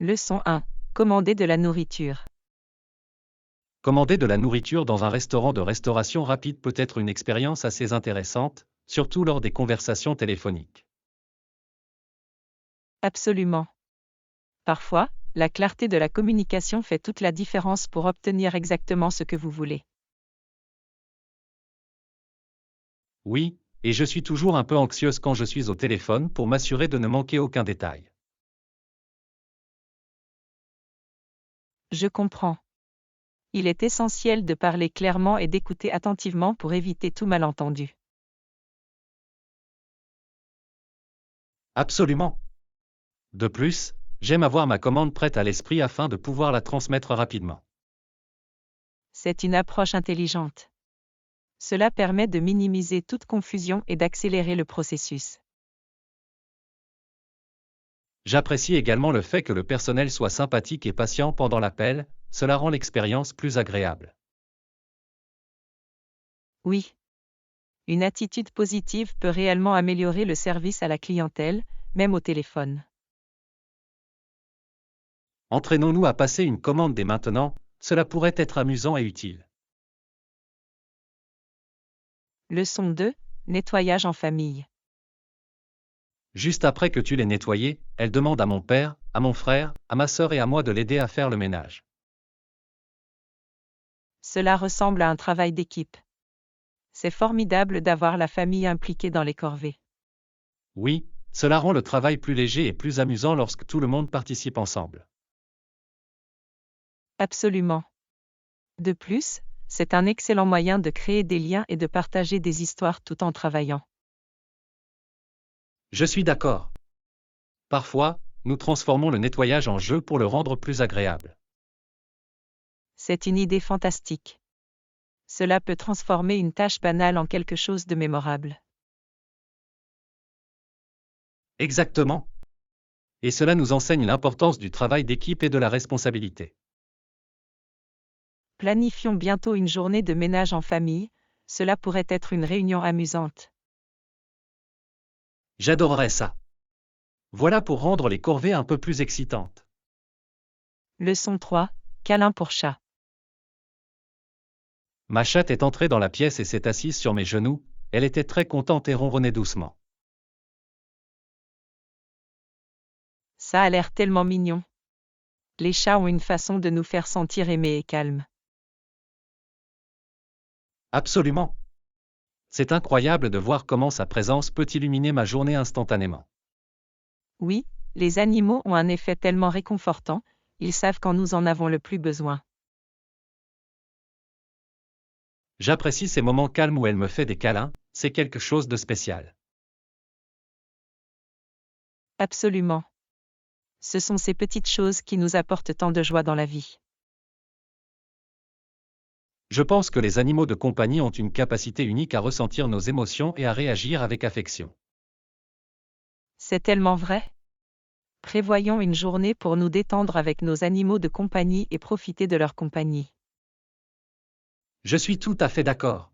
Leçon 1. Commander de la nourriture. Commander de la nourriture dans un restaurant de restauration rapide peut être une expérience assez intéressante, surtout lors des conversations téléphoniques. Absolument. Parfois, la clarté de la communication fait toute la différence pour obtenir exactement ce que vous voulez. Oui, et je suis toujours un peu anxieuse quand je suis au téléphone pour m'assurer de ne manquer aucun détail. Je comprends. Il est essentiel de parler clairement et d'écouter attentivement pour éviter tout malentendu. Absolument. De plus, j'aime avoir ma commande prête à l'esprit afin de pouvoir la transmettre rapidement. C'est une approche intelligente. Cela permet de minimiser toute confusion et d'accélérer le processus. J'apprécie également le fait que le personnel soit sympathique et patient pendant l'appel, cela rend l'expérience plus agréable. Oui. Une attitude positive peut réellement améliorer le service à la clientèle, même au téléphone. Entraînons-nous à passer une commande dès maintenant, cela pourrait être amusant et utile. Leçon 2. Nettoyage en famille. Juste après que tu l'aies nettoyé, elle demande à mon père, à mon frère, à ma sœur et à moi de l'aider à faire le ménage. Cela ressemble à un travail d'équipe. C'est formidable d'avoir la famille impliquée dans les corvées. Oui, cela rend le travail plus léger et plus amusant lorsque tout le monde participe ensemble. Absolument. De plus, c'est un excellent moyen de créer des liens et de partager des histoires tout en travaillant. Je suis d'accord. Parfois, nous transformons le nettoyage en jeu pour le rendre plus agréable. C'est une idée fantastique. Cela peut transformer une tâche banale en quelque chose de mémorable. Exactement. Et cela nous enseigne l'importance du travail d'équipe et de la responsabilité. Planifions bientôt une journée de ménage en famille, cela pourrait être une réunion amusante. J'adorerais ça. Voilà pour rendre les corvées un peu plus excitantes. Leçon 3. Câlin pour chat. Ma chatte est entrée dans la pièce et s'est assise sur mes genoux, elle était très contente et ronronnait doucement. Ça a l'air tellement mignon. Les chats ont une façon de nous faire sentir aimés et calmes. Absolument. C'est incroyable de voir comment sa présence peut illuminer ma journée instantanément. Oui, les animaux ont un effet tellement réconfortant, ils savent quand nous en avons le plus besoin. J'apprécie ces moments calmes où elle me fait des câlins, c'est quelque chose de spécial. Absolument. Ce sont ces petites choses qui nous apportent tant de joie dans la vie. Je pense que les animaux de compagnie ont une capacité unique à ressentir nos émotions et à réagir avec affection. C'est tellement vrai. Prévoyons une journée pour nous détendre avec nos animaux de compagnie et profiter de leur compagnie. Je suis tout à fait d'accord.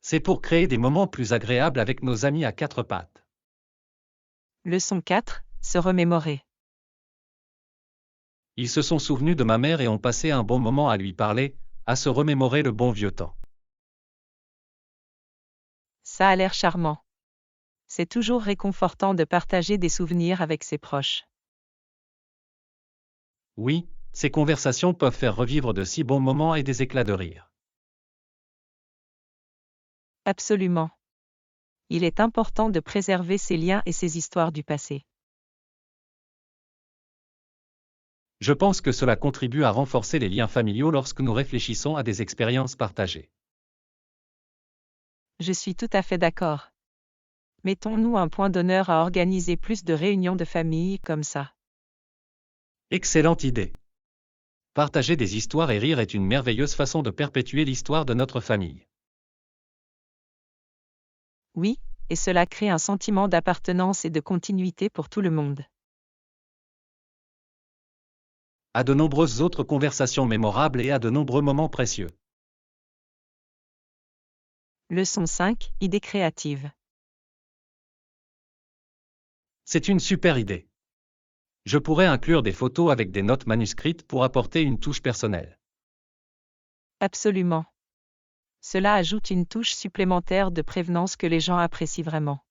C'est pour créer des moments plus agréables avec nos amis à quatre pattes. Leçon 4. Se remémorer. Ils se sont souvenus de ma mère et ont passé un bon moment à lui parler, à se remémorer le bon vieux temps. Ça a l'air charmant. C'est toujours réconfortant de partager des souvenirs avec ses proches. Oui, ces conversations peuvent faire revivre de si bons moments et des éclats de rire. Absolument. Il est important de préserver ces liens et ces histoires du passé. Je pense que cela contribue à renforcer les liens familiaux lorsque nous réfléchissons à des expériences partagées. Je suis tout à fait d'accord. Mettons-nous un point d'honneur à organiser plus de réunions de famille comme ça. Excellente idée. Partager des histoires et rire est une merveilleuse façon de perpétuer l'histoire de notre famille. Oui, et cela crée un sentiment d'appartenance et de continuité pour tout le monde. À de nombreuses autres conversations mémorables et à de nombreux moments précieux. Leçon 5. Idées créatives. C'est une super idée. Je pourrais inclure des photos avec des notes manuscrites pour apporter une touche personnelle. Absolument. Cela ajoute une touche supplémentaire de prévenance que les gens apprécient vraiment.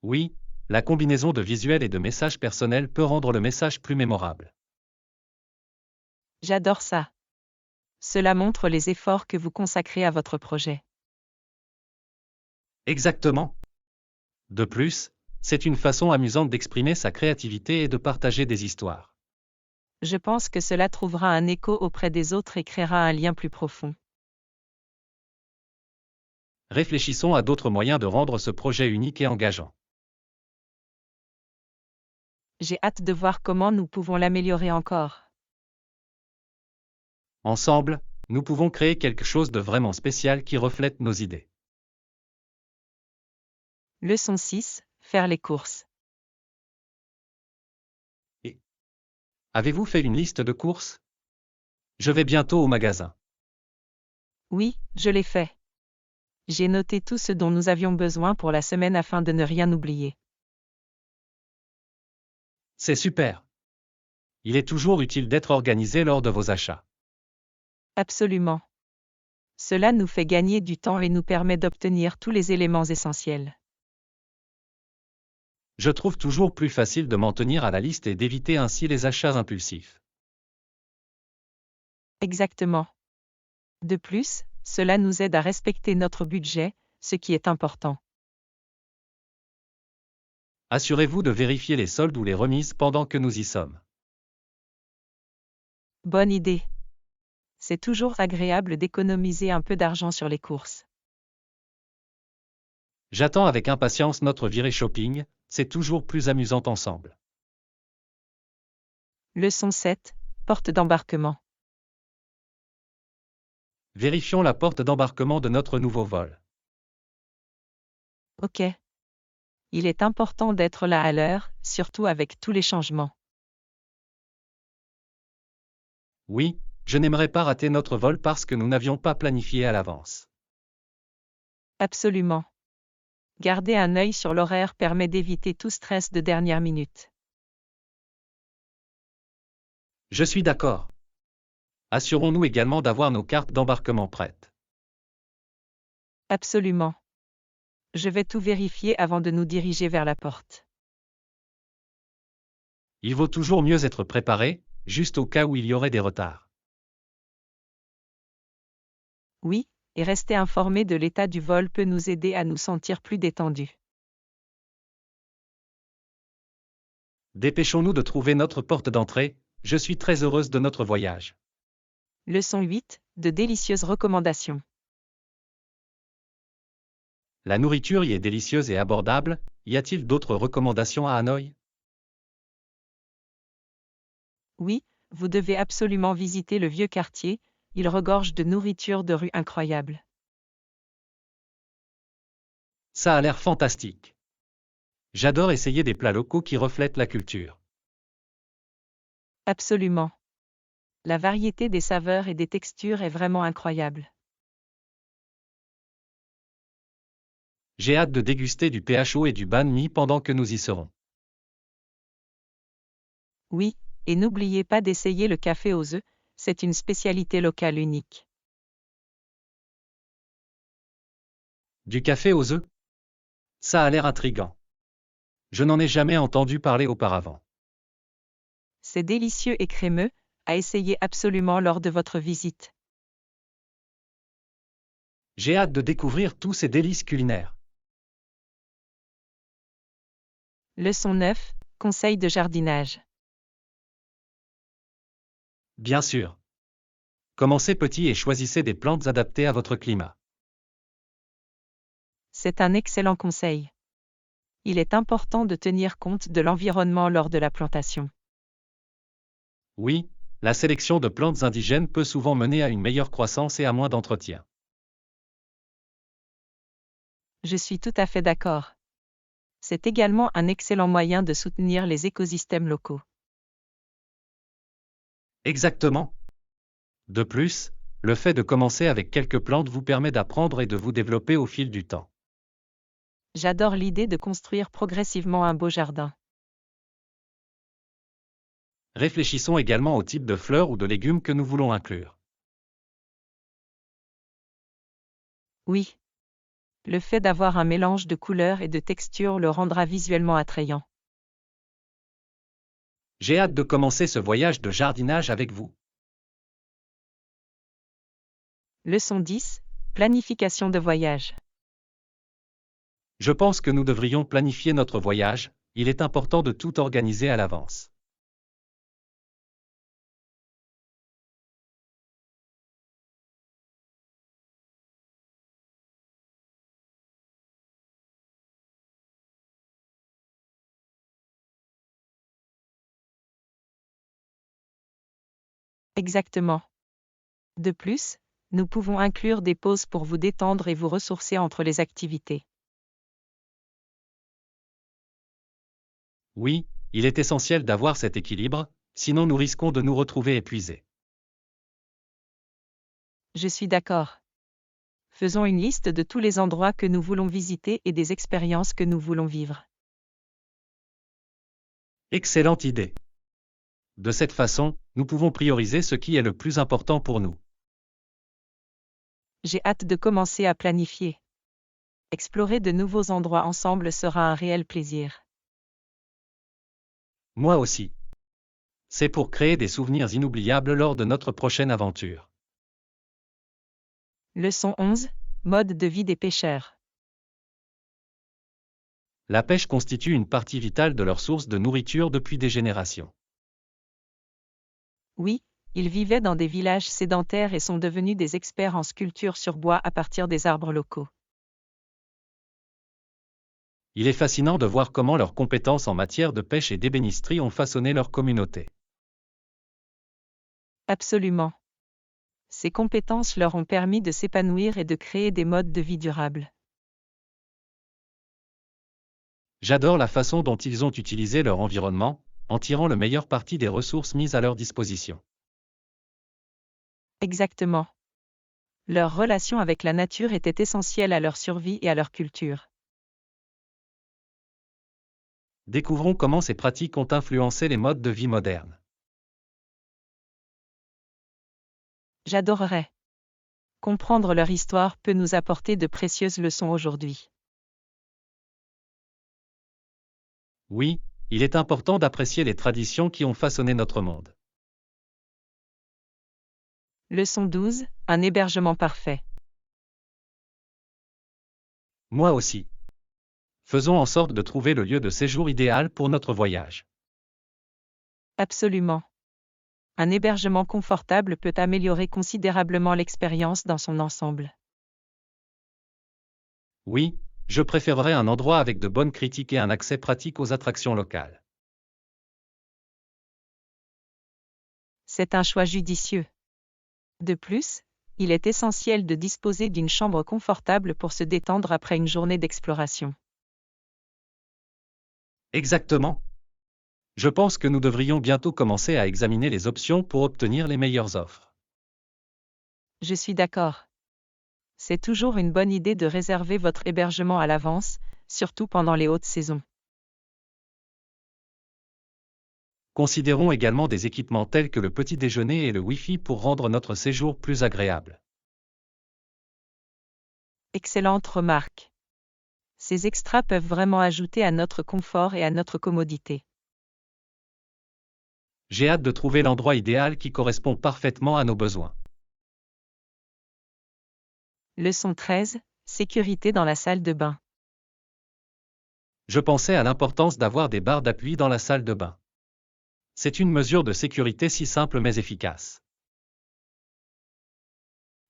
Oui, la combinaison de visuels et de messages personnels peut rendre le message plus mémorable. J'adore ça. Cela montre les efforts que vous consacrez à votre projet. Exactement. De plus, c'est une façon amusante d'exprimer sa créativité et de partager des histoires. Je pense que cela trouvera un écho auprès des autres et créera un lien plus profond. Réfléchissons à d'autres moyens de rendre ce projet unique et engageant. J'ai hâte de voir comment nous pouvons l'améliorer encore. Ensemble, nous pouvons créer quelque chose de vraiment spécial qui reflète nos idées. Leçon 6. Faire les courses. Avez-vous fait une liste de courses? Je vais bientôt au magasin. Oui, je l'ai fait. J'ai noté tout ce dont nous avions besoin pour la semaine afin de ne rien oublier. C'est super. Il est toujours utile d'être organisé lors de vos achats. Absolument. Cela nous fait gagner du temps et nous permet d'obtenir tous les éléments essentiels. Je trouve toujours plus facile de m'en tenir à la liste et d'éviter ainsi les achats impulsifs. Exactement. De plus, cela nous aide à respecter notre budget, ce qui est important. Assurez-vous de vérifier les soldes ou les remises pendant que nous y sommes. Bonne idée. C'est toujours agréable d'économiser un peu d'argent sur les courses. J'attends avec impatience notre virée shopping, c'est toujours plus amusant ensemble. Leçon 7. Porte d'embarquement. Vérifions la porte d'embarquement de notre nouveau vol. Ok. Il est important d'être là à l'heure, surtout avec tous les changements. Oui, je n'aimerais pas rater notre vol parce que nous n'avions pas planifié à l'avance. Absolument. Garder un œil sur l'horaire permet d'éviter tout stress de dernière minute. Je suis d'accord. Assurons-nous également d'avoir nos cartes d'embarquement prêtes. Absolument. Je vais tout vérifier avant de nous diriger vers la porte. Il vaut toujours mieux être préparé, juste au cas où il y aurait des retards. Oui, et rester informé de l'état du vol peut nous aider à nous sentir plus détendus. Dépêchons-nous de trouver notre porte d'entrée, je suis très heureuse de notre voyage. Leçon 8. De délicieuses recommandations. La nourriture y est délicieuse et abordable, y a-t-il d'autres recommandations à Hanoï? Oui, vous devez absolument visiter le vieux quartier, il regorge de nourriture de rue incroyable. Ça a l'air fantastique. J'adore essayer des plats locaux qui reflètent la culture. Absolument. La variété des saveurs et des textures est vraiment incroyable. J'ai hâte de déguster du PHO et du banh mi pendant que nous y serons. Oui, et n'oubliez pas d'essayer le café aux œufs, c'est une spécialité locale unique. Du café aux œufs? Ça a l'air intriguant. Je n'en ai jamais entendu parler auparavant. C'est délicieux et crémeux, à essayer absolument lors de votre visite. J'ai hâte de découvrir tous ces délices culinaires. Leçon 9. Conseils de jardinage. Bien sûr. Commencez petit et choisissez des plantes adaptées à votre climat. C'est un excellent conseil. Il est important de tenir compte de l'environnement lors de la plantation. Oui, la sélection de plantes indigènes peut souvent mener à une meilleure croissance et à moins d'entretien. Je suis tout à fait d'accord. C'est également un excellent moyen de soutenir les écosystèmes locaux. Exactement. De plus, le fait de commencer avec quelques plantes vous permet d'apprendre et de vous développer au fil du temps. J'adore l'idée de construire progressivement un beau jardin. Réfléchissons également au type de fleurs ou de légumes que nous voulons inclure. Oui. Le fait d'avoir un mélange de couleurs et de textures le rendra visuellement attrayant. J'ai hâte de commencer ce voyage de jardinage avec vous. Leçon 10. Planification de voyage. Je pense que nous devrions planifier notre voyage, il est important de tout organiser à l'avance. Exactement. De plus, nous pouvons inclure des pauses pour vous détendre et vous ressourcer entre les activités. Oui, il est essentiel d'avoir cet équilibre, sinon nous risquons de nous retrouver épuisés. Je suis d'accord. Faisons une liste de tous les endroits que nous voulons visiter et des expériences que nous voulons vivre. Excellente idée. De cette façon, nous pouvons prioriser ce qui est le plus important pour nous. J'ai hâte de commencer à planifier. Explorer de nouveaux endroits ensemble sera un réel plaisir. Moi aussi. C'est pour créer des souvenirs inoubliables lors de notre prochaine aventure. Leçon 11. Mode de vie des pêcheurs. La pêche constitue une partie vitale de leur source de nourriture depuis des générations. Oui, ils vivaient dans des villages sédentaires et sont devenus des experts en sculpture sur bois à partir des arbres locaux. Il est fascinant de voir comment leurs compétences en matière de pêche et d'ébénisterie ont façonné leur communauté. Absolument. Ces compétences leur ont permis de s'épanouir et de créer des modes de vie durables. J'adore la façon dont ils ont utilisé leur environnement, en tirant le meilleur parti des ressources mises à leur disposition. Exactement. Leur relation avec la nature était essentielle à leur survie et à leur culture. Découvrons comment ces pratiques ont influencé les modes de vie modernes. J'adorerais. Comprendre leur histoire peut nous apporter de précieuses leçons aujourd'hui. Oui, il est important d'apprécier les traditions qui ont façonné notre monde. Leçon 12. Un hébergement parfait. Moi aussi. Faisons en sorte de trouver le lieu de séjour idéal pour notre voyage. Absolument. Un hébergement confortable peut améliorer considérablement l'expérience dans son ensemble. Oui, je préférerais un endroit avec de bonnes critiques et un accès pratique aux attractions locales. C'est un choix judicieux. De plus, il est essentiel de disposer d'une chambre confortable pour se détendre après une journée d'exploration. Exactement. Je pense que nous devrions bientôt commencer à examiner les options pour obtenir les meilleures offres. Je suis d'accord. C'est toujours une bonne idée de réserver votre hébergement à l'avance, surtout pendant les hautes saisons. Considérons également des équipements tels que le petit déjeuner et le Wi-Fi pour rendre notre séjour plus agréable. Excellente remarque. Ces extras peuvent vraiment ajouter à notre confort et à notre commodité. J'ai hâte de trouver l'endroit idéal qui correspond parfaitement à nos besoins. Leçon 13. Sécurité dans la salle de bain. Je pensais à l'importance d'avoir des barres d'appui dans la salle de bain. C'est une mesure de sécurité si simple mais efficace.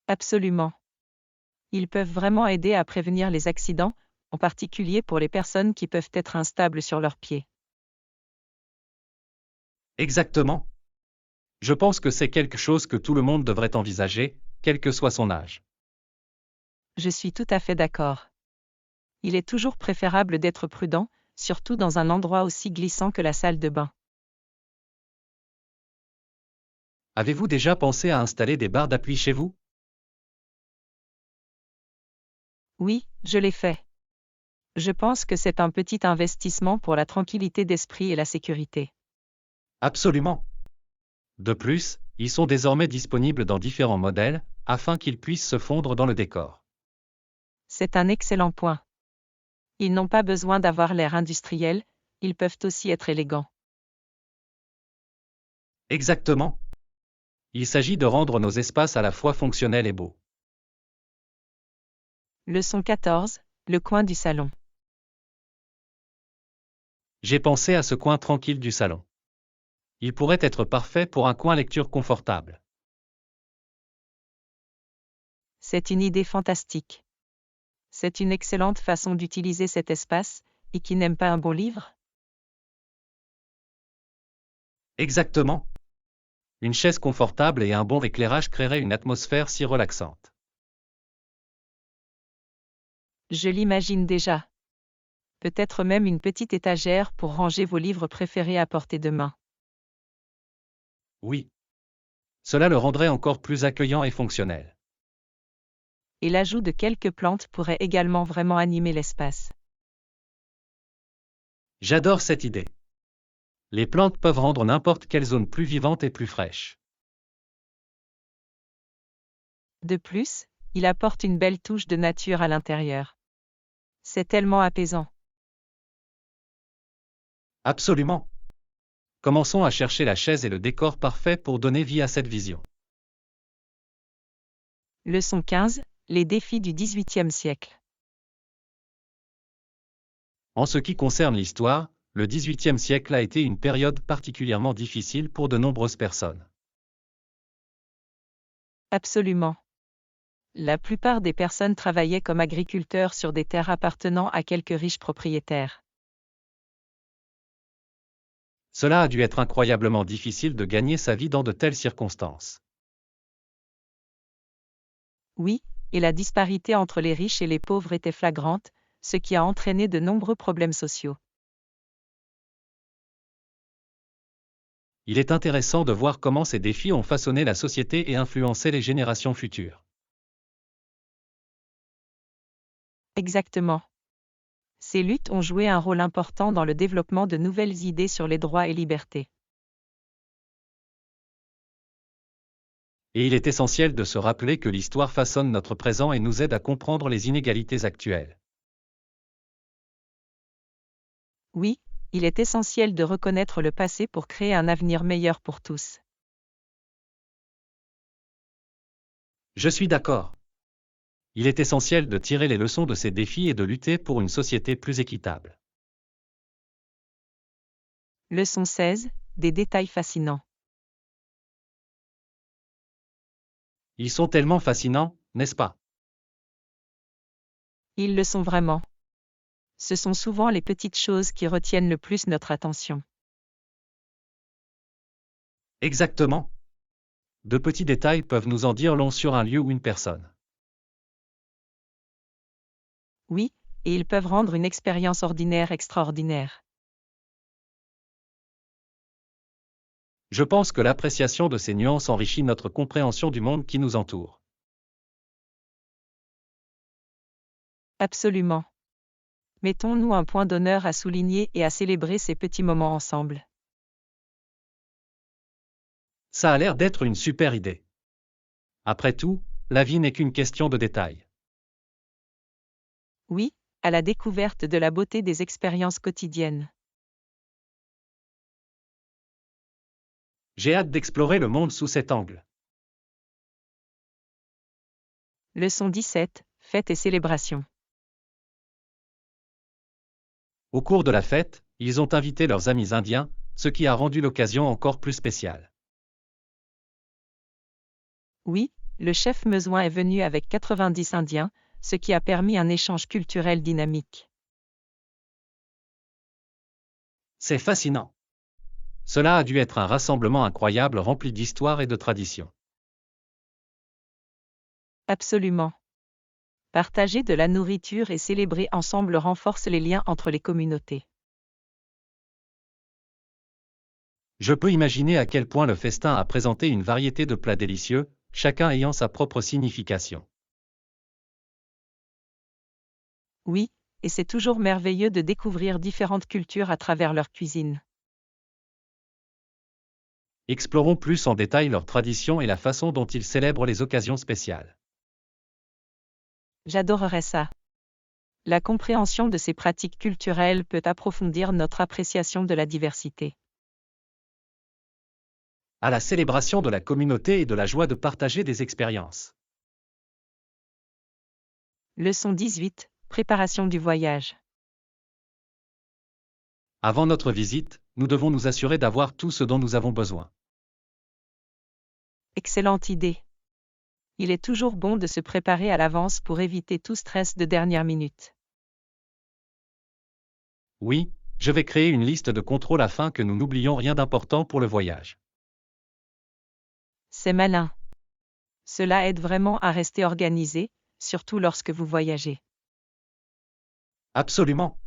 Absolument. Ils peuvent vraiment aider à prévenir les accidents, en particulier pour les personnes qui peuvent être instables sur leurs pieds. Exactement. Je pense que c'est quelque chose que tout le monde devrait envisager, quel que soit son âge. Je suis tout à fait d'accord. Il est toujours préférable d'être prudent, surtout dans un endroit aussi glissant que la salle de bain. Avez-vous déjà pensé à installer des barres d'appui chez vous? Oui, je l'ai fait. Je pense que c'est un petit investissement pour la tranquillité d'esprit et la sécurité. Absolument. De plus, ils sont désormais disponibles dans différents modèles, afin qu'ils puissent se fondre dans le décor. C'est un excellent point. Ils n'ont pas besoin d'avoir l'air industriel, ils peuvent aussi être élégants. Exactement. Il s'agit de rendre nos espaces à la fois fonctionnels et beaux. Leçon 14, le coin du salon. J'ai pensé à ce coin tranquille du salon. Il pourrait être parfait pour un coin lecture confortable. C'est une idée fantastique. C'est une excellente façon d'utiliser cet espace, et qui n'aime pas un bon livre? Exactement. Une chaise confortable et un bon éclairage créeraient une atmosphère si relaxante. Je l'imagine déjà. Peut-être même une petite étagère pour ranger vos livres préférés à portée de main. Oui. Cela le rendrait encore plus accueillant et fonctionnel. Et l'ajout de quelques plantes pourrait également vraiment animer l'espace. J'adore cette idée. Les plantes peuvent rendre n'importe quelle zone plus vivante et plus fraîche. De plus, il apporte une belle touche de nature à l'intérieur. C'est tellement apaisant. Absolument. Commençons à chercher la chaise et le décor parfait pour donner vie à cette vision. Leçon 15, les défis du XVIIIe siècle. En ce qui concerne l'histoire, le XVIIIe siècle a été une période particulièrement difficile pour de nombreuses personnes. Absolument. La plupart des personnes travaillaient comme agriculteurs sur des terres appartenant à quelques riches propriétaires. Cela a dû être incroyablement difficile de gagner sa vie dans de telles circonstances. Oui, et la disparité entre les riches et les pauvres était flagrante, ce qui a entraîné de nombreux problèmes sociaux. Il est intéressant de voir comment ces défis ont façonné la société et influencé les générations futures. Exactement. Ces luttes ont joué un rôle important dans le développement de nouvelles idées sur les droits et libertés. Et il est essentiel de se rappeler que l'histoire façonne notre présent et nous aide à comprendre les inégalités actuelles. Oui, il est essentiel de reconnaître le passé pour créer un avenir meilleur pour tous. Je suis d'accord. Il est essentiel de tirer les leçons de ces défis et de lutter pour une société plus équitable. Leçon 16, des détails fascinants. Ils sont tellement fascinants, n'est-ce pas? Ils le sont vraiment. Ce sont souvent les petites choses qui retiennent le plus notre attention. Exactement. De petits détails peuvent nous en dire long sur un lieu ou une personne. Oui, et ils peuvent rendre une expérience ordinaire extraordinaire. Je pense que l'appréciation de ces nuances enrichit notre compréhension du monde qui nous entoure. Absolument. Mettons-nous un point d'honneur à souligner et à célébrer ces petits moments ensemble. Ça a l'air d'être une super idée. Après tout, la vie n'est qu'une question de détails. Oui, à la découverte de la beauté des expériences quotidiennes. J'ai hâte d'explorer le monde sous cet angle. Leçon 17, fêtes et célébrations. Au cours de la fête, ils ont invité leurs amis indiens, ce qui a rendu l'occasion encore plus spéciale. Oui, le chef Mezouin est venu avec 90 Indiens, ce qui a permis un échange culturel dynamique. C'est fascinant. Cela a dû être un rassemblement incroyable rempli d'histoire et de traditions. Absolument. Partager de la nourriture et célébrer ensemble renforce les liens entre les communautés. Je peux imaginer à quel point le festin a présenté une variété de plats délicieux, chacun ayant sa propre signification. Oui, et c'est toujours merveilleux de découvrir différentes cultures à travers leur cuisine. Explorons plus en détail leurs traditions et la façon dont ils célèbrent les occasions spéciales. J'adorerais ça. La compréhension de ces pratiques culturelles peut approfondir notre appréciation de la diversité. À la célébration de la communauté et de la joie de partager des expériences. Leçon 18. Préparation du voyage. Avant notre visite, nous devons nous assurer d'avoir tout ce dont nous avons besoin. Excellente idée. Il est toujours bon de se préparer à l'avance pour éviter tout stress de dernière minute. Oui, je vais créer une liste de contrôle afin que nous n'oublions rien d'important pour le voyage. C'est malin. Cela aide vraiment à rester organisé, surtout lorsque vous voyagez. Absolument.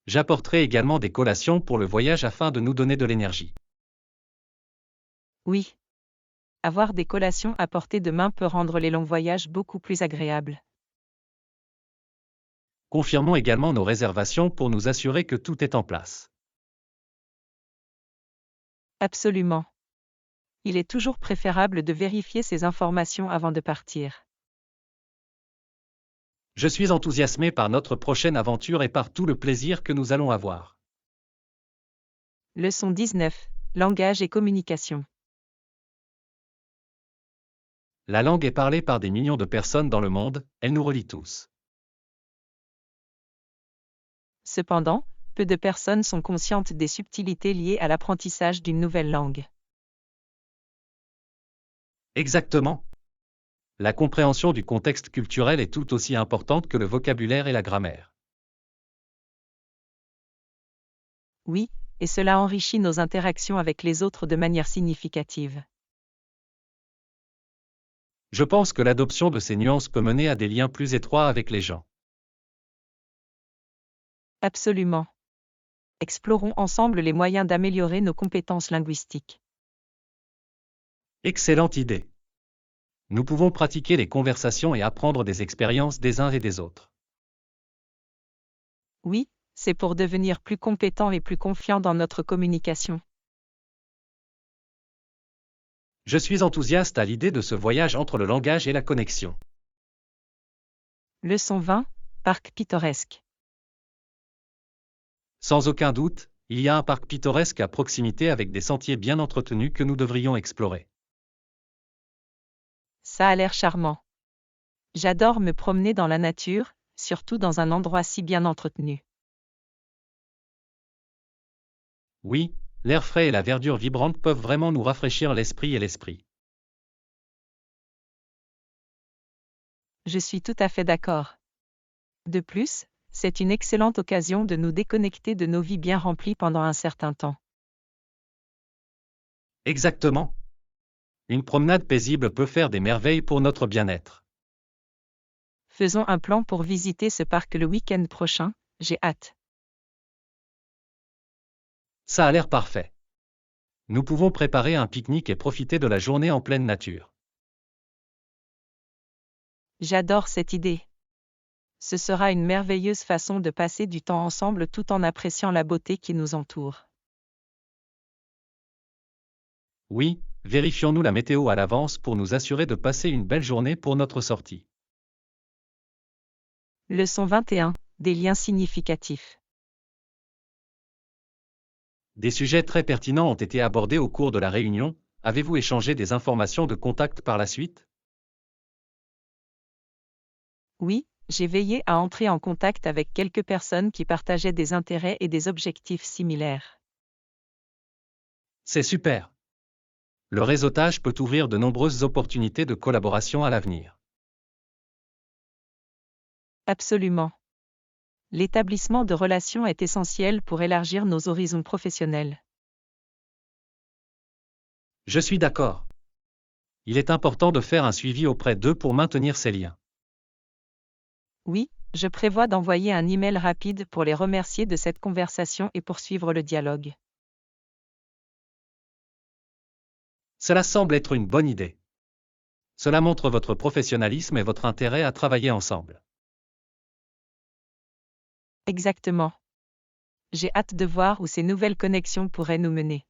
J'apporterai également des collations pour le voyage afin de nous donner de l'énergie. Oui. Avoir des collations à portée de main peut rendre les longs voyages beaucoup plus agréables. Confirmons également nos réservations pour nous assurer que tout est en place. Absolument. Il est toujours préférable de vérifier ces informations avant de partir. Je suis enthousiasmé par notre prochaine aventure et par tout le plaisir que nous allons avoir. Leçon 19. Langage et communication. La langue est parlée par des millions de personnes dans le monde, elle nous relie tous. Cependant, peu de personnes sont conscientes des subtilités liées à l'apprentissage d'une nouvelle langue. Exactement. La compréhension du contexte culturel est tout aussi importante que le vocabulaire et la grammaire. Oui, et cela enrichit nos interactions avec les autres de manière significative. Je pense que l'adoption de ces nuances peut mener à des liens plus étroits avec les gens. Absolument. Explorons ensemble les moyens d'améliorer nos compétences linguistiques. Excellente idée. Nous pouvons pratiquer les conversations et apprendre des expériences des uns et des autres. Oui, c'est pour devenir plus compétents et plus confiants dans notre communication. Je suis enthousiaste à l'idée de ce voyage entre le langage et la connexion. Leçon 20. Parc pittoresque. Sans aucun doute, il y a un parc pittoresque à proximité avec des sentiers bien entretenus que nous devrions explorer. Ça a l'air charmant. J'adore me promener dans la nature, surtout dans un endroit si bien entretenu. Oui, l'air frais et la verdure vibrante peuvent vraiment nous rafraîchir l'esprit et l'esprit. Je suis tout à fait d'accord. De plus, c'est une excellente occasion de nous déconnecter de nos vies bien remplies pendant un certain temps. Exactement. Une promenade paisible peut faire des merveilles pour notre bien-être. Faisons un plan pour visiter ce parc le week-end prochain, j'ai hâte. Ça a l'air parfait. Nous pouvons préparer un pique-nique et profiter de la journée en pleine nature. J'adore cette idée. Ce sera une merveilleuse façon de passer du temps ensemble tout en appréciant la beauté qui nous entoure. Oui, vérifions-nous la météo à l'avance pour nous assurer de passer une belle journée pour notre sortie. Leçon 21. Des liens significatifs. Des sujets très pertinents ont été abordés au cours de la réunion. Avez-vous échangé des informations de contact par la suite? Oui, j'ai veillé à entrer en contact avec quelques personnes qui partageaient des intérêts et des objectifs similaires. C'est super. Le réseautage peut ouvrir de nombreuses opportunités de collaboration à l'avenir. Absolument. L'établissement de relations est essentiel pour élargir nos horizons professionnels. Je suis d'accord. Il est important de faire un suivi auprès d'eux pour maintenir ces liens. Oui, je prévois d'envoyer un email rapide pour les remercier de cette conversation et poursuivre le dialogue. Cela semble être une bonne idée. Cela montre votre professionnalisme et votre intérêt à travailler ensemble. Exactement. J'ai hâte de voir où ces nouvelles connexions pourraient nous mener.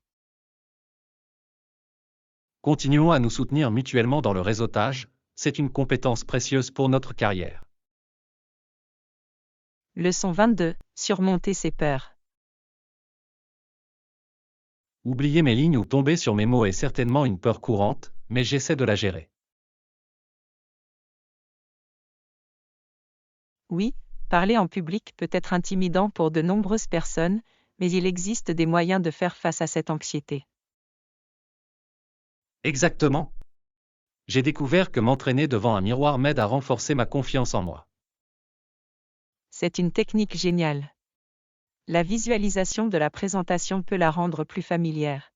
Continuons à nous soutenir mutuellement dans le réseautage, c'est une compétence précieuse pour notre carrière. Leçon 22. Surmonter ses peurs. Oublier mes lignes ou tomber sur mes mots est certainement une peur courante, mais j'essaie de la gérer. Oui, parler en public peut être intimidant pour de nombreuses personnes, mais il existe des moyens de faire face à cette anxiété. Exactement. J'ai découvert que m'entraîner devant un miroir m'aide à renforcer ma confiance en moi. C'est une technique géniale. La visualisation de la présentation peut la rendre plus familière.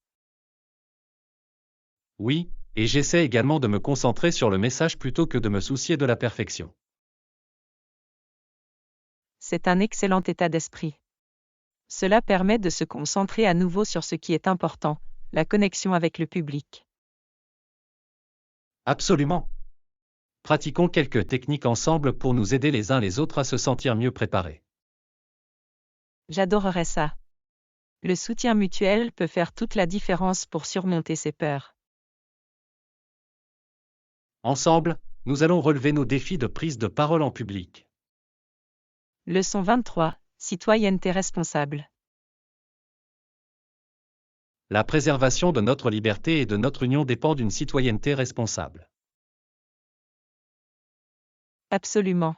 Oui, et j'essaie également de me concentrer sur le message plutôt que de me soucier de la perfection. C'est un excellent état d'esprit. Cela permet de se concentrer à nouveau sur ce qui est important, la connexion avec le public. Absolument. Pratiquons quelques techniques ensemble pour nous aider les uns les autres à se sentir mieux préparés. J'adorerais ça. Le soutien mutuel peut faire toute la différence pour surmonter ses peurs. Ensemble, nous allons relever nos défis de prise de parole en public. Leçon 23. Citoyenneté responsable. La préservation de notre liberté et de notre union dépend d'une citoyenneté responsable. Absolument.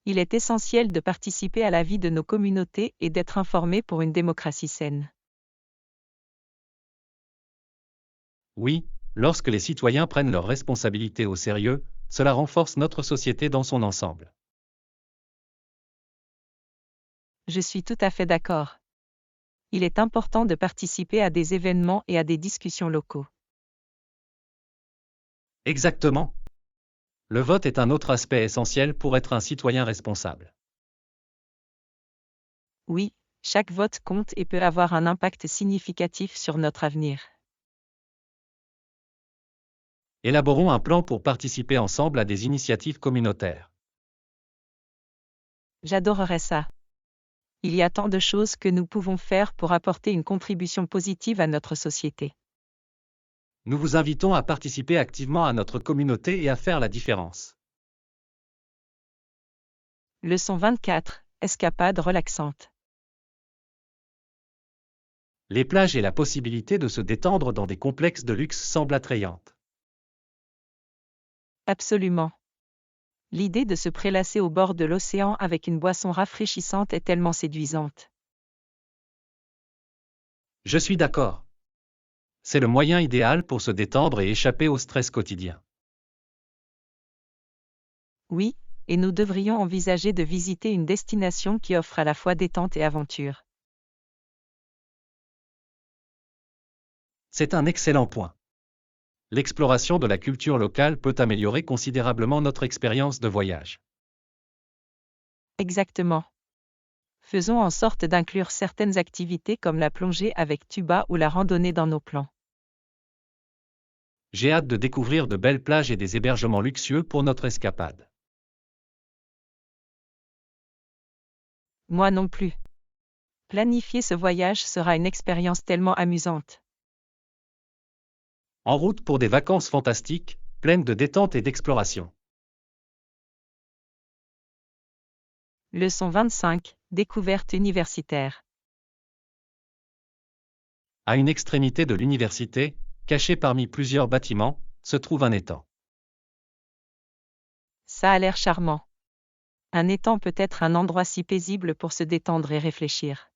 Il est essentiel de participer à la vie de nos communautés et d'être informé pour une démocratie saine. Oui, lorsque les citoyens prennent leurs responsabilités au sérieux, cela renforce notre société dans son ensemble. Je suis tout à fait d'accord. Il est important de participer à des événements et à des discussions locaux. Exactement. Le vote est un autre aspect essentiel pour être un citoyen responsable. Oui, chaque vote compte et peut avoir un impact significatif sur notre avenir. Élaborons un plan pour participer ensemble à des initiatives communautaires. J'adorerais ça. Il y a tant de choses que nous pouvons faire pour apporter une contribution positive à notre société. Nous vous invitons à participer activement à notre communauté et à faire la différence. Leçon 24. Escapade relaxante. Les plages et la possibilité de se détendre dans des complexes de luxe semblent attrayantes. Absolument. L'idée de se prélasser au bord de l'océan avec une boisson rafraîchissante est tellement séduisante. Je suis d'accord. C'est le moyen idéal pour se détendre et échapper au stress quotidien. Oui, et nous devrions envisager de visiter une destination qui offre à la fois détente et aventure. C'est un excellent point. L'exploration de la culture locale peut améliorer considérablement notre expérience de voyage. Exactement. Faisons en sorte d'inclure certaines activités comme la plongée avec tuba ou la randonnée dans nos plans. J'ai hâte de découvrir de belles plages et des hébergements luxueux pour notre escapade. Moi non plus. Planifier ce voyage sera une expérience tellement amusante. En route pour des vacances fantastiques, pleines de détente et d'exploration. Leçon 25. Découverte universitaire. À une extrémité de l'université, caché parmi plusieurs bâtiments, se trouve un étang. Ça a l'air charmant. Un étang peut être un endroit si paisible pour se détendre et réfléchir.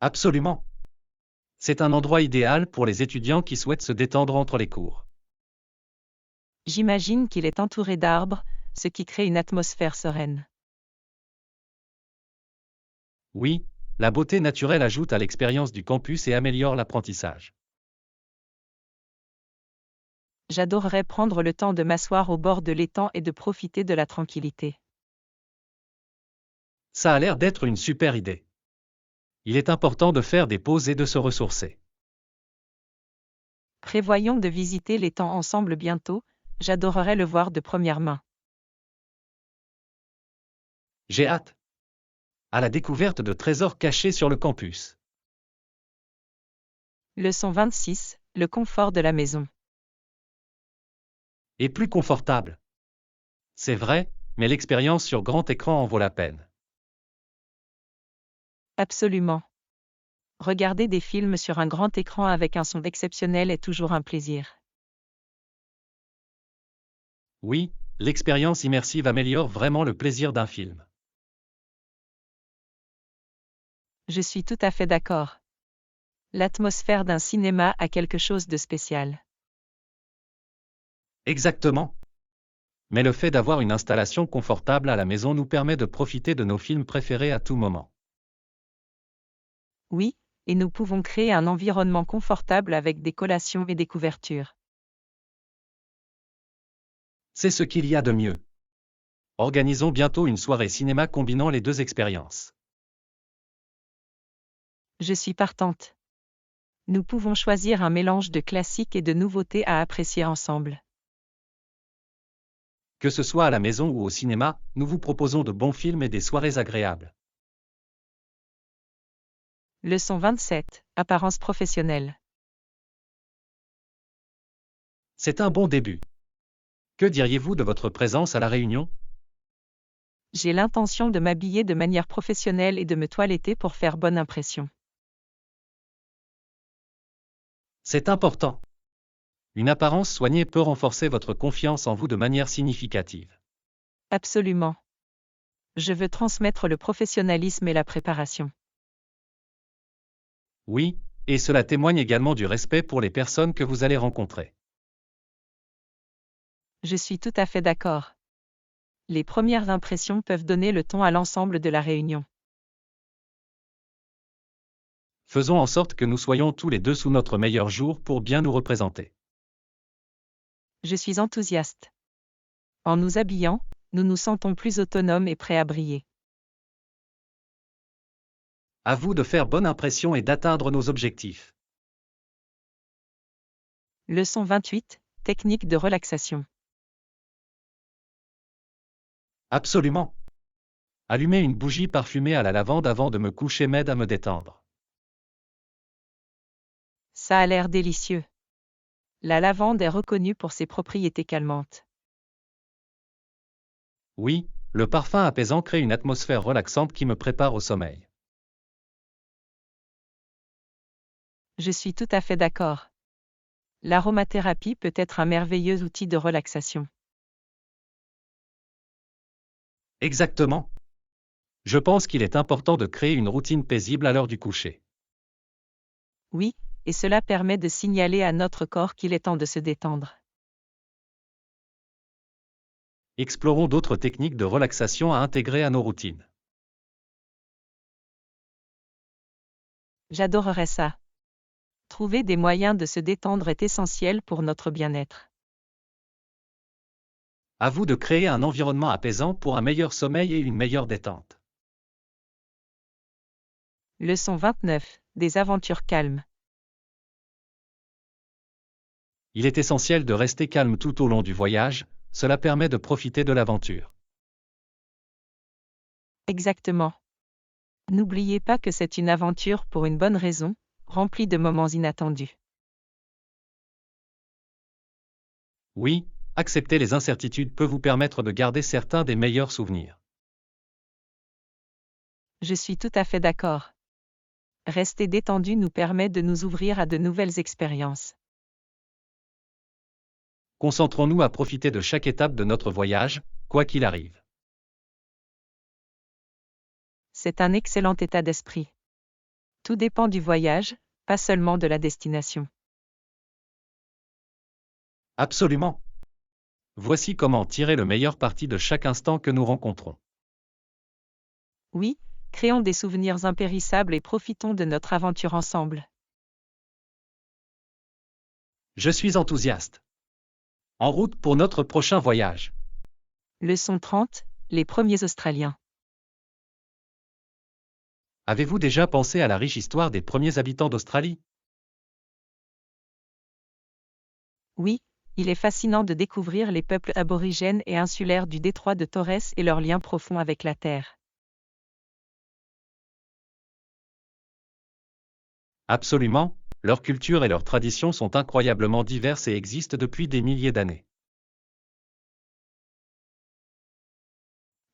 Absolument. C'est un endroit idéal pour les étudiants qui souhaitent se détendre entre les cours. J'imagine qu'il est entouré d'arbres, ce qui crée une atmosphère sereine. Oui, la beauté naturelle ajoute à l'expérience du campus et améliore l'apprentissage. J'adorerais prendre le temps de m'asseoir au bord de l'étang et de profiter de la tranquillité. Ça a l'air d'être une super idée. Il est important de faire des pauses et de se ressourcer. Prévoyons de visiter l'étang ensemble bientôt, j'adorerais le voir de première main. J'ai hâte. À la découverte de trésors cachés sur le campus. Leçon 26, le confort de la maison. Et plus confortable. C'est vrai, mais l'expérience sur grand écran en vaut la peine. Absolument. Regarder des films sur un grand écran avec un son exceptionnel est toujours un plaisir. Oui, l'expérience immersive améliore vraiment le plaisir d'un film. Je suis tout à fait d'accord. L'atmosphère d'un cinéma a quelque chose de spécial. Exactement. Mais le fait d'avoir une installation confortable à la maison nous permet de profiter de nos films préférés à tout moment. Oui, et nous pouvons créer un environnement confortable avec des collations et des couvertures. C'est ce qu'il y a de mieux. Organisons bientôt une soirée cinéma combinant les deux expériences. Je suis partante. Nous pouvons choisir un mélange de classiques et de nouveautés à apprécier ensemble. Que ce soit à la maison ou au cinéma, nous vous proposons de bons films et des soirées agréables. Leçon 27, apparence professionnelle. C'est un bon début. Que diriez-vous de votre présence à la réunion? J'ai l'intention de m'habiller de manière professionnelle et de me toiletter pour faire bonne impression. C'est important. Une apparence soignée peut renforcer votre confiance en vous de manière significative. Absolument. Je veux transmettre le professionnalisme et la préparation. Oui, et cela témoigne également du respect pour les personnes que vous allez rencontrer. Je suis tout à fait d'accord. Les premières impressions peuvent donner le ton à l'ensemble de la réunion. Faisons en sorte que nous soyons tous les deux sous notre meilleur jour pour bien nous représenter. Je suis enthousiaste. En nous habillant, nous nous sentons plus autonomes et prêts à briller. À vous de faire bonne impression et d'atteindre nos objectifs. Leçon 28, technique de relaxation. Absolument. Allumer une bougie parfumée à la lavande avant de me coucher m'aide à me détendre. Ça a l'air délicieux. La lavande est reconnue pour ses propriétés calmantes. Oui, le parfum apaisant crée une atmosphère relaxante qui me prépare au sommeil. Je suis tout à fait d'accord. L'aromathérapie peut être un merveilleux outil de relaxation. Exactement. Je pense qu'il est important de créer une routine paisible à l'heure du coucher. Oui, et cela permet de signaler à notre corps qu'il est temps de se détendre. Explorons d'autres techniques de relaxation à intégrer à nos routines. J'adorerais ça. Trouver des moyens de se détendre est essentiel pour notre bien-être. À vous de créer un environnement apaisant pour un meilleur sommeil et une meilleure détente. Leçon 29, des aventures calmes. Il est essentiel de rester calme tout au long du voyage, cela permet de profiter de l'aventure. Exactement. N'oubliez pas que c'est une aventure pour une bonne raison, remplie de moments inattendus. Oui, accepter les incertitudes peut vous permettre de garder certains des meilleurs souvenirs. Je suis tout à fait d'accord. Rester détendu nous permet de nous ouvrir à de nouvelles expériences. Concentrons-nous à profiter de chaque étape de notre voyage, quoi qu'il arrive. C'est un excellent état d'esprit. Tout dépend du voyage, pas seulement de la destination. Absolument. Voici comment tirer le meilleur parti de chaque instant que nous rencontrons. Oui, créons des souvenirs impérissables et profitons de notre aventure ensemble. Je suis enthousiaste. En route pour notre prochain voyage. Leçon 30, les premiers Australiens. Avez-vous déjà pensé à la riche histoire des premiers habitants d'Australie? Oui, il est fascinant de découvrir les peuples aborigènes et insulaires du détroit de Torres et leurs liens profonds avec la Terre. Absolument, leur culture et leurs traditions sont incroyablement diverses et existent depuis des milliers d'années.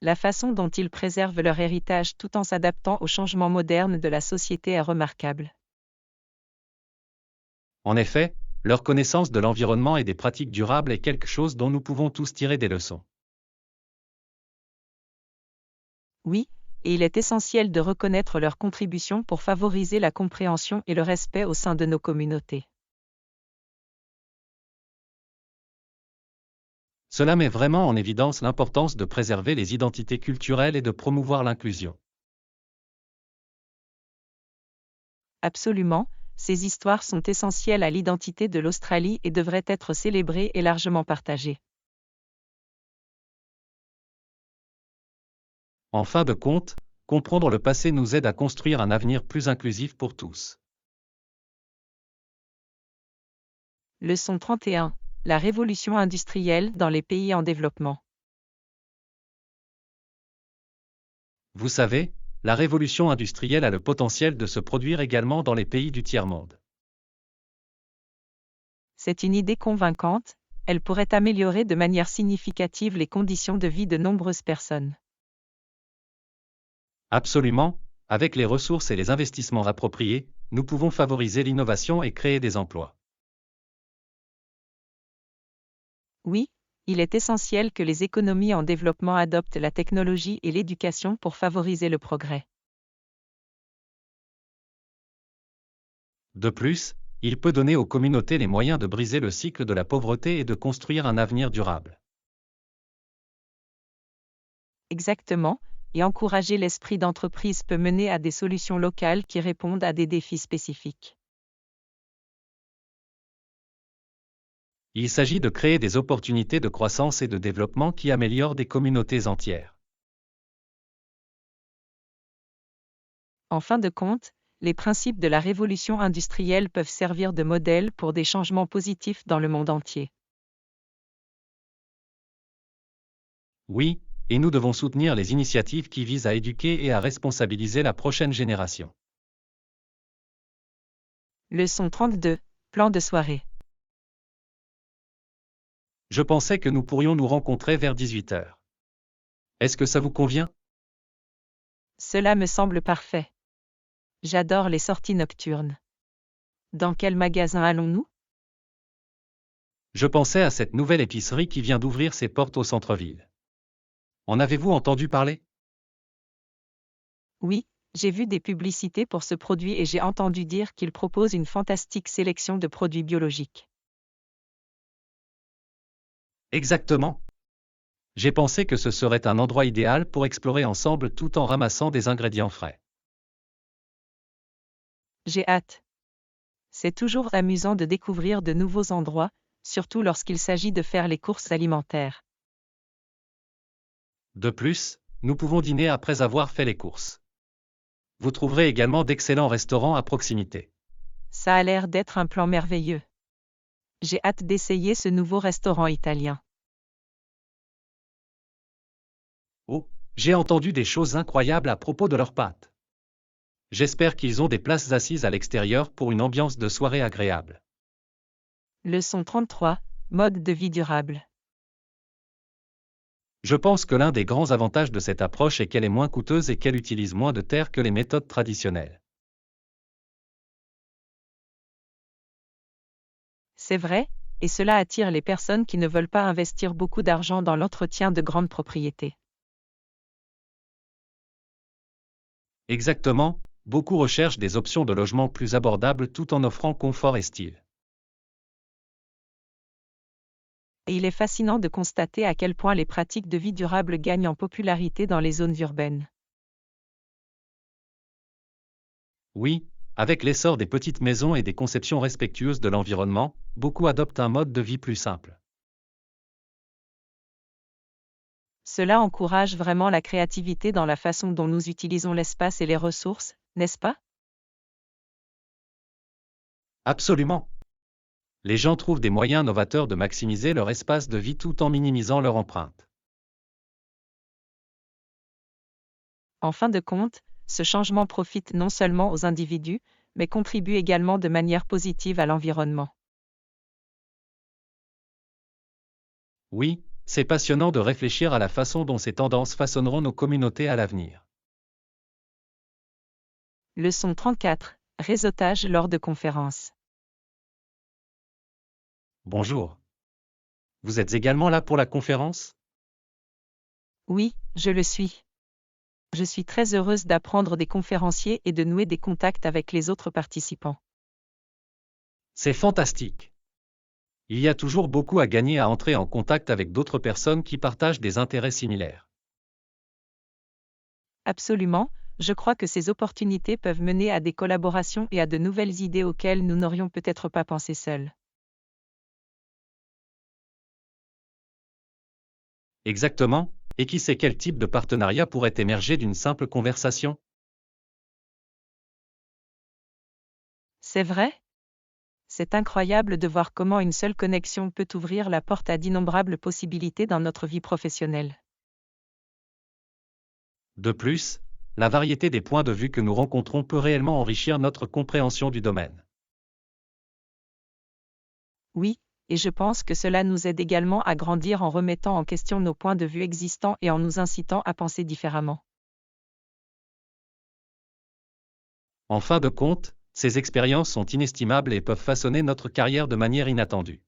La façon dont ils préservent leur héritage tout en s'adaptant aux changements modernes de la société est remarquable. En effet, leur connaissance de l'environnement et des pratiques durables est quelque chose dont nous pouvons tous tirer des leçons. Oui, et il est essentiel de reconnaître leur contribution pour favoriser la compréhension et le respect au sein de nos communautés. Cela met vraiment en évidence l'importance de préserver les identités culturelles et de promouvoir l'inclusion. Absolument, ces histoires sont essentielles à l'identité de l'Australie et devraient être célébrées et largement partagées. En fin de compte, comprendre le passé nous aide à construire un avenir plus inclusif pour tous. Leçon 31. La révolution industrielle dans les pays en développement. Vous savez, la révolution industrielle a le potentiel de se produire également dans les pays du tiers-monde. C'est une idée convaincante, elle pourrait améliorer de manière significative les conditions de vie de nombreuses personnes. Absolument, avec les ressources et les investissements appropriés, nous pouvons favoriser l'innovation et créer des emplois. Oui, il est essentiel que les économies en développement adoptent la technologie et l'éducation pour favoriser le progrès. De plus, il peut donner aux communautés les moyens de briser le cycle de la pauvreté et de construire un avenir durable. Exactement, et encourager l'esprit d'entreprise peut mener à des solutions locales qui répondent à des défis spécifiques. Il s'agit de créer des opportunités de croissance et de développement qui améliorent des communautés entières. En fin de compte, les principes de la révolution industrielle peuvent servir de modèle pour des changements positifs dans le monde entier. Oui, et nous devons soutenir les initiatives qui visent à éduquer et à responsabiliser la prochaine génération. Leçon 32. Plan de soirée. Je pensais que nous pourrions nous rencontrer vers 18 heures. Est-ce que ça vous convient? Cela me semble parfait. J'adore les sorties nocturnes. Dans quel magasin allons-nous? Je pensais à cette nouvelle épicerie qui vient d'ouvrir ses portes au centre-ville. En avez-vous entendu parler? Oui, j'ai vu des publicités pour ce produit et j'ai entendu dire qu'il propose une fantastique sélection de produits biologiques. Exactement. J'ai pensé que ce serait un endroit idéal pour explorer ensemble tout en ramassant des ingrédients frais. J'ai hâte. C'est toujours amusant de découvrir de nouveaux endroits, surtout lorsqu'il s'agit de faire les courses alimentaires. De plus, nous pouvons dîner après avoir fait les courses. Vous trouverez également d'excellents restaurants à proximité. Ça a l'air d'être un plan merveilleux. J'ai hâte d'essayer ce nouveau restaurant italien. Oh, j'ai entendu des choses incroyables à propos de leurs pâtes. J'espère qu'ils ont des places assises à l'extérieur pour une ambiance de soirée agréable. Leçon 33. Mode de vie durable. Je pense que l'un des grands avantages de cette approche est qu'elle est moins coûteuse et qu'elle utilise moins de terre que les méthodes traditionnelles. C'est vrai, et cela attire les personnes qui ne veulent pas investir beaucoup d'argent dans l'entretien de grandes propriétés. Exactement, beaucoup recherchent des options de logement plus abordables tout en offrant confort et style. Et il est fascinant de constater à quel point les pratiques de vie durable gagnent en popularité dans les zones urbaines. Oui, avec l'essor des petites maisons et des conceptions respectueuses de l'environnement, beaucoup adoptent un mode de vie plus simple. Cela encourage vraiment la créativité dans la façon dont nous utilisons l'espace et les ressources, n'est-ce pas? Absolument. Les gens trouvent des moyens novateurs de maximiser leur espace de vie tout en minimisant leur empreinte. En fin de compte, ce changement profite non seulement aux individus, mais contribuent également de manière positive à l'environnement. Oui, c'est passionnant de réfléchir à la façon dont ces tendances façonneront nos communautés à l'avenir. Leçon 34. Réseautage lors de conférences. Bonjour. Vous êtes également là pour la conférence? Oui, je le suis. Je suis très heureuse d'apprendre des conférenciers et de nouer des contacts avec les autres participants. C'est fantastique. Il y a toujours beaucoup à gagner à entrer en contact avec d'autres personnes qui partagent des intérêts similaires. Absolument, je crois que ces opportunités peuvent mener à des collaborations et à de nouvelles idées auxquelles nous n'aurions peut-être pas pensé seuls. Exactement, et qui sait quel type de partenariat pourrait émerger d'une simple conversation? C'est vrai? C'est incroyable de voir comment une seule connexion peut ouvrir la porte à d'innombrables possibilités dans notre vie professionnelle. De plus, la variété des points de vue que nous rencontrons peut réellement enrichir notre compréhension du domaine. Oui, et je pense que cela nous aide également à grandir en remettant en question nos points de vue existants et en nous incitant à penser différemment. En fin de compte, ces expériences sont inestimables et peuvent façonner notre carrière de manière inattendue.